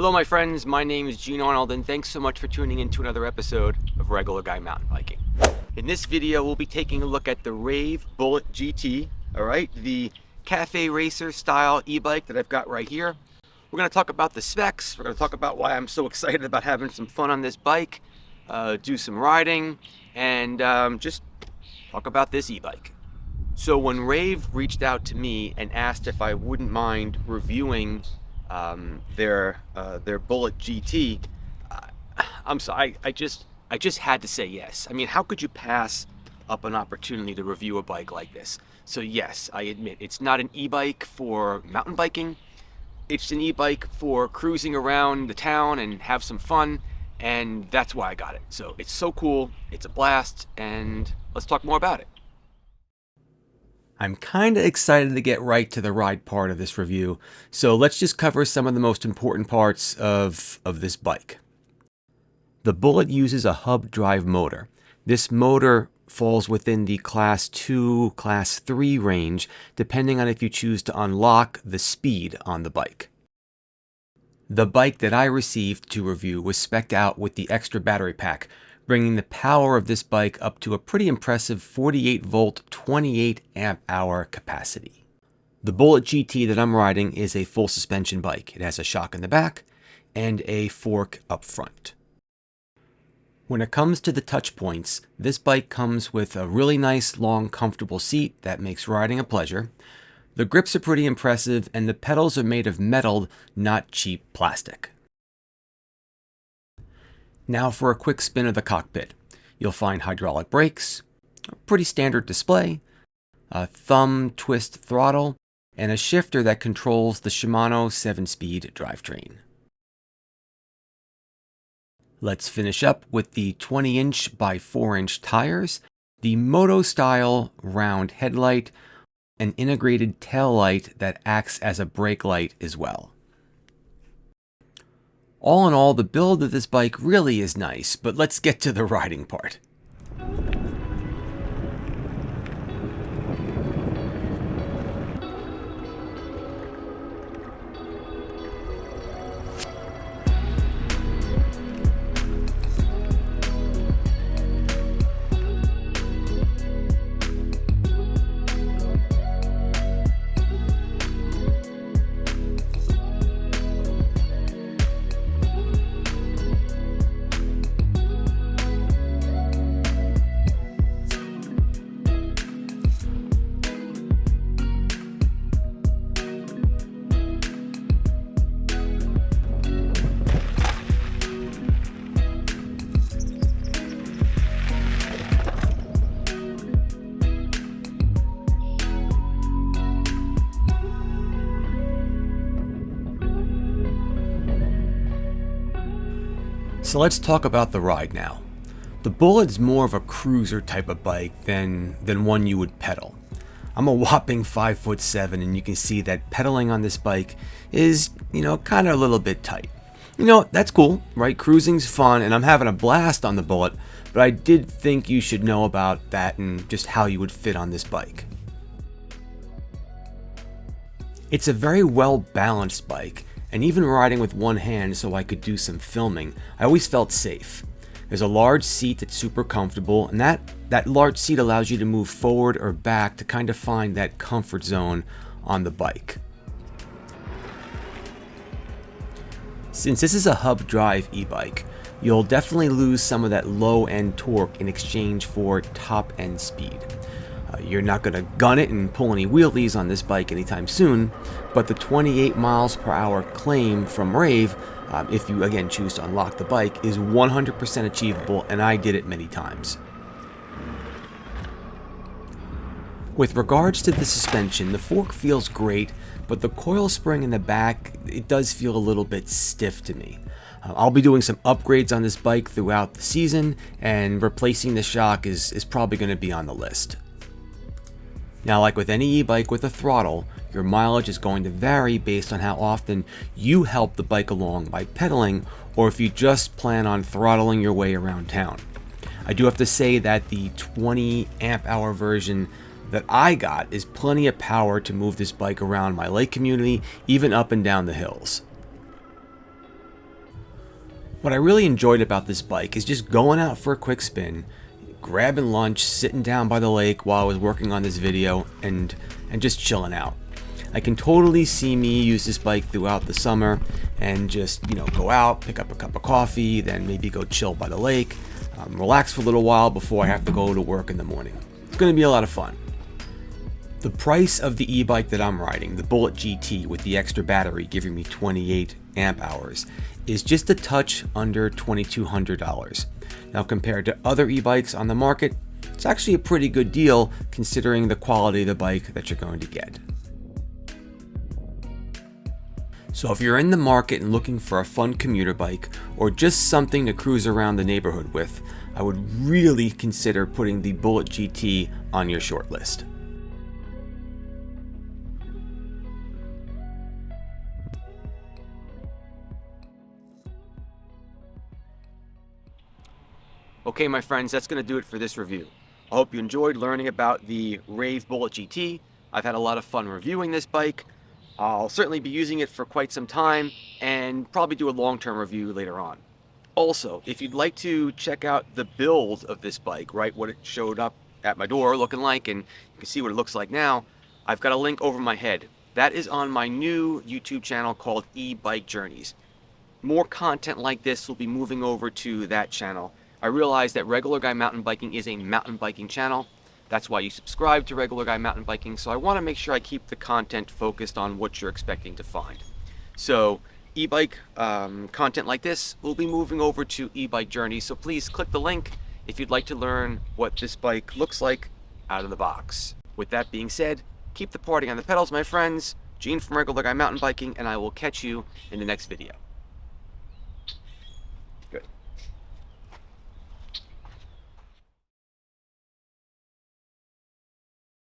Hello my friends, my name is Gene Arnold and thanks so much for tuning in to another episode of Regular Guy Mountain Biking. In this video we'll be taking a look at the RAEV Bullet GT, alright, the cafe racer style e-bike that I've got right here. We're going to talk about the specs, we're going to talk about why I'm so excited about having some fun on this bike, do some riding, and just talk about this e-bike. So when RAEV reached out to me and asked if I wouldn't mind reviewing their Bullet GT, I'm sorry, I just had to say yes. I mean, how could you pass up an opportunity to review a bike like this? So yes, I admit it's not an e-bike for mountain biking. It's an e-bike for cruising around the town and have some fun, and that's why I got it. So it's so cool, it's a blast, and let's talk more about it. I'm kind of excited to get right to the ride part of this review, so let's just cover some of the most important parts of this bike. The Bullet uses a hub drive motor. This motor falls within the Class 2, Class 3 range, depending on if you choose to unlock the speed on the bike. The bike that I received to review was spec'd out with the extra battery pack, bringing the power of this bike up to a pretty impressive 48 volt, 28 amp hour capacity. The Bullet GT that I'm riding is a full suspension bike. It has a shock in the back and a fork up front. When it comes to the touch points, this bike comes with a really nice, long, comfortable seat that makes riding a pleasure. The grips are pretty impressive and the pedals are made of metal, not cheap plastic. Now for a quick spin of the cockpit. You'll find hydraulic brakes, a pretty standard display, a thumb twist throttle, and a shifter that controls the Shimano 7-speed drivetrain. Let's finish up with the 20-inch by 4-inch tires, the moto-style round headlight, an integrated tail light that acts as a brake light as well. All in all, the build of this bike really is nice, but let's get to the riding part. So let's talk about the ride now. The Bullet is more of a cruiser type of bike than one you would pedal. I'm a whopping 5'7" and you can see that pedaling on this bike is, kind of a little bit tight. That's cool, right? Cruising's fun and I'm having a blast on the Bullet, but I did think you should know about that and just how you would fit on this bike. It's a very well balanced bike, and even riding with one hand so I could do some filming, I always felt safe. There's a large seat that's super comfortable, and that large seat allows you to move forward or back to kind of find that comfort zone on the bike. Since this is a hub drive e-bike, you'll definitely lose some of that low end torque in exchange for top end speed. You're not going to gun it and pull any wheelies on this bike anytime soon, but the 28 miles per hour claim from RAEV, if you again choose to unlock the bike, is 100% achievable, and I did it many times. With regards to the suspension, the fork feels great, but the coil spring in the back, it does feel a little bit stiff to me. I'll be doing some upgrades on this bike throughout the season, and replacing the shock is probably going to be on the list. Now, like with any e-bike with a throttle, your mileage is going to vary based on how often you help the bike along by pedaling, or if you just plan on throttling your way around town. I do have to say that the 20 amp hour version that I got is plenty of power to move this bike around my lake community, even up and down the hills. What I really enjoyed about this bike is just going out for a quick spin, grabbing lunch, sitting down by the lake while I was working on this video, and just chilling out. I can totally see me use this bike throughout the summer and just, go out, pick up a cup of coffee, then maybe go chill by the lake, relax for a little while before I have to go to work in the morning. It's going to be a lot of fun. The price of the e-bike that I'm riding, the Bullet GT with the extra battery giving me 28 amp hours, is just a touch under $2,200. Now, compared to other e-bikes on the market, it's actually a pretty good deal considering the quality of the bike that you're going to get. So if you're in the market and looking for a fun commuter bike or just something to cruise around the neighborhood with, I would really consider putting the Bullet GT on your short list. Okay, my friends, that's going to do it for this review. I hope you enjoyed learning about the RAEV Bullet GT. I've had a lot of fun reviewing this bike. I'll certainly be using it for quite some time and probably do a long-term review later on. Also, if you'd like to check out the build of this bike, right, what it showed up at my door looking like, and you can see what it looks like now, I've got a link over my head. That is on my new YouTube channel called E-Bike Journeys. More content like this will be moving over to that channel. I realize that Regular Guy Mountain Biking is a mountain biking channel. That's why you subscribe to Regular Guy Mountain Biking, so I want to make sure I keep the content focused on what you're expecting to find. So e-bike content like this will be moving over to E-Bike Journeys, so please click the link if you'd like to learn what this bike looks like out of the box. With that being said, keep the party on the pedals, my friends. Gene from Regular Guy Mountain Biking, and I will catch you in the next video. Good.